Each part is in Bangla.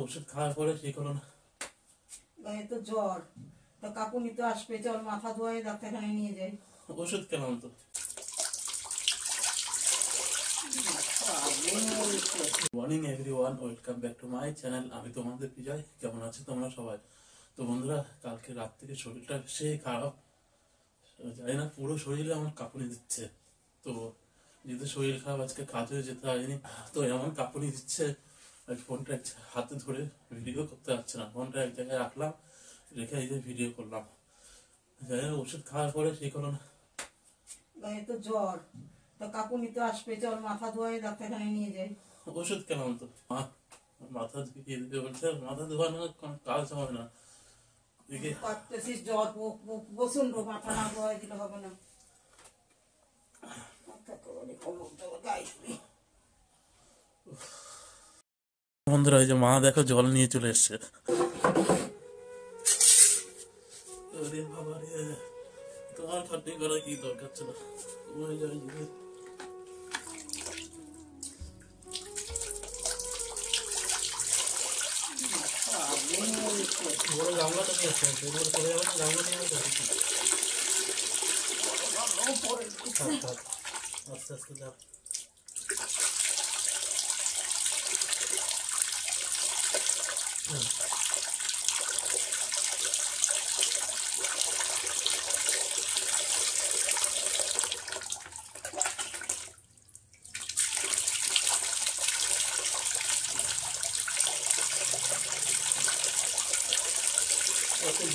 ওষুধ খাওয়ার পরে ঠিক হলো না। গায়ে তো জ্বর, তো কাকুনি তো আসবে, চল মাথা ধোয়াই ডাক্তারখানায় নিয়ে যাই। ওষুধ কেমন তো? Morning everyone, welcome back to my channel. আমি তোমাদের বিজয়। কেমন আছো তোমরা সবাই? তো বন্ধুরা, কালকে রাত থেকে শরীরটা সেই খারাপ, জানি না, পুরো শরীরে আমার কাঁপুনি দিচ্ছে। তো যেহেতু শরীর খারাপ, আজকে কাজে যেতে হয়নি, তো এমন কাঁপুনি দিচ্ছে ফোনটা হাতে ধরে ভিডিও করতে পারছে না। ফোনটা এক জায়গায় রাখলাম, রেখে এই যে ভিডিও করলাম। জানি না, ওষুধ খাওয়ার পরে ঠিক হলো না। গায়ে তো জ্বর, তো কাকুনি তো আসবে, চল মাথা ধোয়াই ডাক্তারখানায় নিয়ে যাই। ওষুধ কেমন তো? মাথা ধুয়ে দিতে বলছে, মাথা ধোয়ানো কোনো কাজ হবে না। পারতেছিস, জ্বর বসুন, মাথা না ধোয়াই দিলে হবে না। বন্ধুরা, এই যে মা দেখো জল নিয়ে চলে এসছে। তোমার খাটনি করা কি দরকার ছিল? গামলাটা নিয়ে আসছে, চলে যাবে না, গামলা নিয়ে আসবে। আস্তে আস্তে যাও।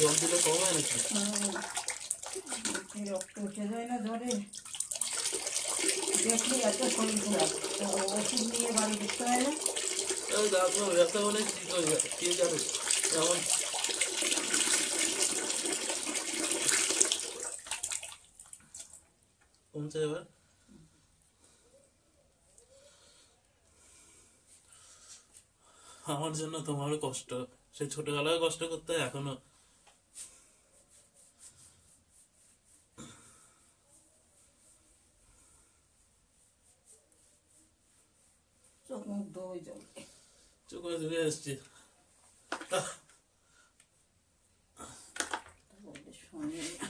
জল দিলে কমে নাকি? রক্ত উঠে যায় না জ্বরে, দেখলি এত শরীর খারাপ, তো ওষুধ নিয়ে বাড়ি দেখতে হয় না। ব্যথা অনেক ঠিক হয়ে যায়, কে জানে। এমন কমছে এবার। আমার জন্য তোমারও কষ্ট, সে ছোটবেলায় কষ্ট করতে হয়, এখনো। চোখ মুখ ধোয় জল, চোখে ধুয়ে এসছি। শোনে না।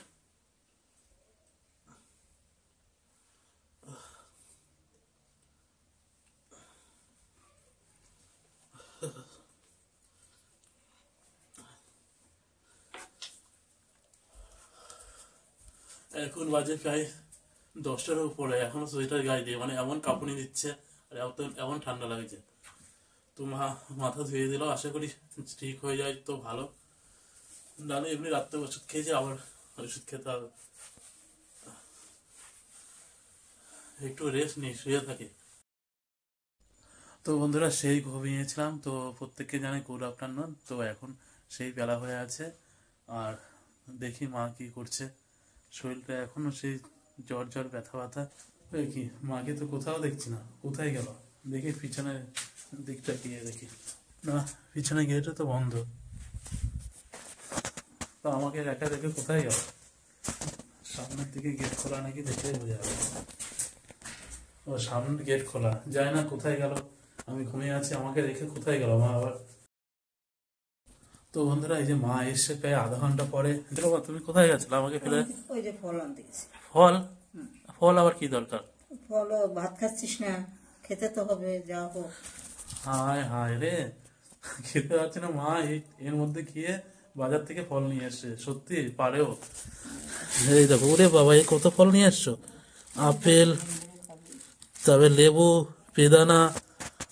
এখন বাজে প্রায় 10টার উপরে, এখনো সোয়েটার গায়ে দিয়ে, মানে এমন কাঁপুনি দিচ্ছে আর এমন ঠান্ডা লাগছে। তো মাথা ধুয়ে দিল, আশা করি ঠিক হয়ে যায় তো ভালো। নাহলে এমনি রাত্রে ওষুধ খেয়েছে, আবার ওষুধ খেতে হবে। একটু রেস্ট নিই, শুয়ে থাকি। তো বন্ধুরা, সেই ঘুমিয়েছিলাম, তো প্রত্যেককে জানে গুড আফটারনুন। তো এখন সেই বেলা হয়ে আছে, আর দেখি মা কি করছে। শরীরটা এখনো সেই জ্বর জ্বর, ব্যথা ব্যথা। কি, মাকে তো কোথাও দেখছি না, কোথায় গেল? দেখি পিছনের দিকটা গিয়ে দেখি। না, পিছনে গেটটা তো বন্ধ। তো আমাকে একা দেখে কোথায় গেল? সামনের দিকে গেট খোলা নাকি দেখে বোঝা যাবে। ও, সামনের গেট খোলা, যায় না, কোথায় গেল? আমি ঘুমিয়ে আছি, আমাকে রেখে কোথায় গেল মা আবার? তো বন্ধুরা, এই যে মা এসে প্রায় আধা ঘন্টা পরে। তুমি কোথায় গেছিলে আমাকে ফেলে? ওই যে ফল আনতে গেছি। ফল? ফল আবার কি দরকার? ফল, ভাত খাচ্ছিস না? খেতে তো হবে, যা হোক। হায় হায় রে, খেতে পারছি না। মা এর মধ্যে খেয়ে বাজার থেকে ফল নিয়ে এসছে, সত্যি পারেও। এই দেখো, ওরে বাবা, এই কত ফল নিয়ে এসছো! আপেল, তবে লেবু, বেদানা।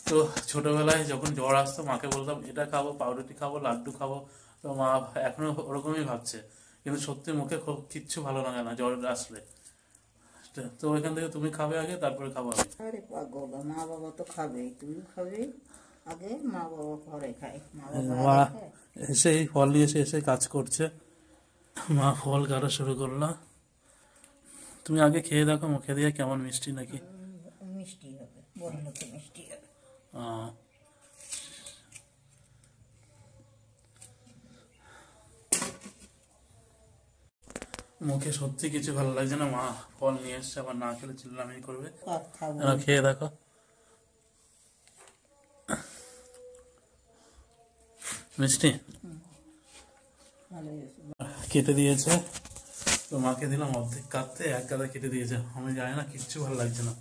তো ছোটবেলায় যখন জ্বর আসতো, মাকে বলতাম এটা খাবো, পাউরুটি খাবো, লাড্ডু খাবো। তো মা এখনো ওরকমই ভাবছে, কিন্তু সত্যি মুখে কিচ্ছু ভালো লাগে না জ্বর আসলে। তো ওইখান থেকে তুমি খাবে আগে, তারপরে খাবো আমি। আরে পাগল, মা বাবা তো খাবেই, তুমিও খাবে আগে। মা বাবা পরে খায়, মা বাবা মা আগে খায়। এসে এই ফল নিয়ে এসে কাজ করছে। মা ফল কাটা শুরু করলো। তুমি আগে খেয়ে দেখো, মুখে দিয়ে কেমন, মিষ্টি নাকি? মিষ্টি হবে, বললো তো মিষ্টি হবে। মুখে সত্যি কিছু ভালো লাগছে না। মা ফল নিয়ে এসছে, আবার না খেলে চিল্লামি করবে। খাবো। খেয়ে দেখো। মিষ্টি ভালো হয়েছে। কেটে দিয়েছে, তো মাকে দিলাম অর্ধেক কাটতে, এক গাদা কেটে দিয়েছে। আমি জানি না, কিচ্ছু ভালো লাগছে না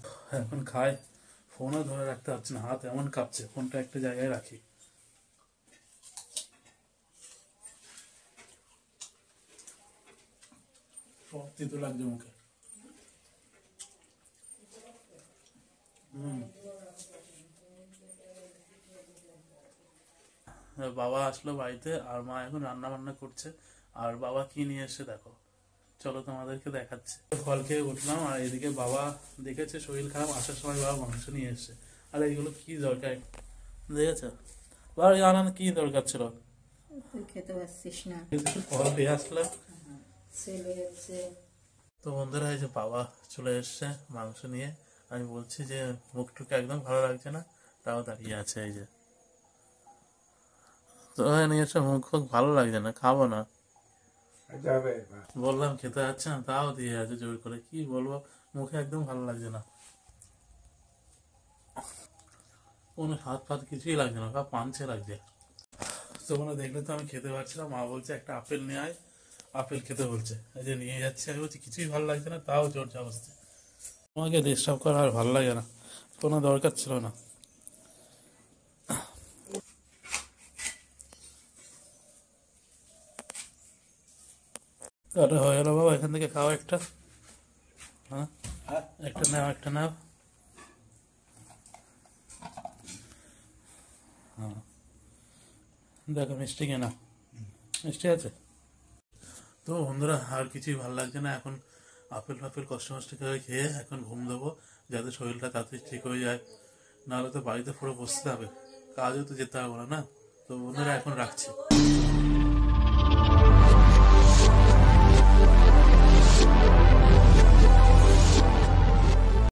এখন। খাই, ফোনও ধরে রাখতে পারছি না, হাত এমন কাঁপছে। ফোনটা একটা জায়গায় রাখি। সব তিতো লাগছে মুখে। বাবা আসলো বাড়িতে, আর মা এখন রান্না বান্না করছে। আর বাবা কি নিয়ে এসে দেখো, চলো তোমাদেরকে দেখাচ্ছে। ফল খেয়ে উঠলাম, আর এদিকে বাবা দেখেছে শরীর খারাপ, আসার সময় বাবা মাংস নিয়ে এসছে। আর এইগুলো কি দরকার দেখেছো, বাড়ি আনার কি দরকার ছিল? তুই খেতে পারছিস না, ফল পেয়ে আসলাম। ছেলে এসছে। তো বন্ধুরা, এই যে বাবা চলে এসছে মাংস নিয়ে। আমি বলছি যে মুখটুকে একদম ভালো লাগছে না, তাও দাঁড়িয়ে আছে। এই যে তো নিয়ে এসে মুখ খুব ভালো লাগছে না, খাবো না বললাম, খেতে যাচ্ছে না, তাও দিয়ে আছে জোর করে। কি বলবো, মুখে একদম ভালো লাগছে না, কোনো স্বাদ ফাদ কিছুই লাগছে না, সব পাঞ্চে লাগছে। তোমরা দেখলে তো আমি খেতে পারছি না। মা বলছে একটা আপেল নিয়ে আয়, আপেল খেতে বলছে। এই যে নিয়ে যাচ্ছে। আমি বলছি কিছুই ভালো লাগছে না, তাও জোর জবরদস্তি। তোমাকে ডিস্টার্ব করা আর ভালো লাগে না, কোনো দরকার ছিল না। আরে হয়ে গেল বাবা, এখান থেকে খাও একটা। হ্যাঁ, একটা নাও, একটা নাও। হ্যাঁ, দেখো মিষ্টি কেনা, মিষ্টি আছে। তো বন্ধুরা, আর কিছুই ভালো লাগছে না এখন। আপেল ফাপেল কষ্ট মষ্ট করে খেয়ে এখন ঘুম দেবো, যাতে শরীরটা তাড়াতাড়ি ঠিক হয়ে যায়। নাহলে তো বাড়িতে পুরো বসতে হবে, কাজও তো যেতে হবে না। তো বন্ধুরা, এখন রাখছি।